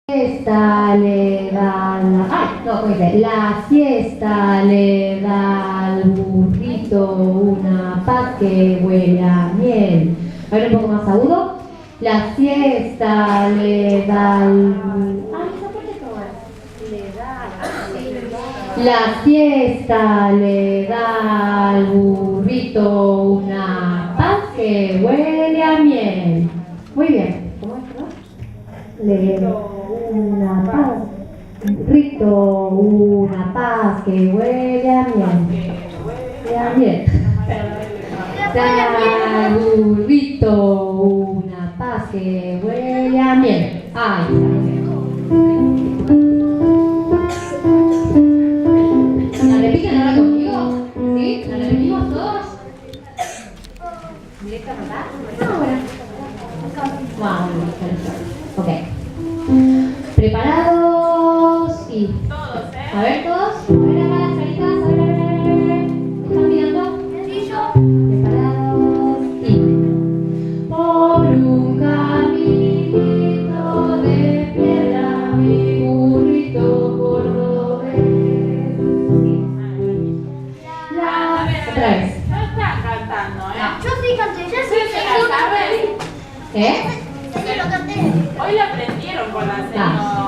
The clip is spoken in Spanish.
Siesta le da la siesta le da al burrito una paz que huele a miel. A ver, un poco más agudo. La siesta le da al... La siesta le da al burrito una paz que huele a miel. Muy bien. ¿Cómo es, no? Le da una paz. Burrito una paz que huele a miel. Huele a miel. Da al burrito una paz que huele a miel. Ahí está. ¿La repiten ahora conmigo? ¿Sí? ¿La repetimos todos? ¿Directamente? No, bueno. Wow, ok. ¿Preparados? Y... Todos, A ver, todos. A ver acá las caritas. A ver. ¿Están mirando? Sí, yo. Preparados. Y... Por un caminito de piedra, mi burrito cordobés. Otra vez. No están cantando, Yo sí canté, yo sí ¿La saben? ¿Qué? Sí, lo canté. Hoy la aprendieron con la Ah. señora.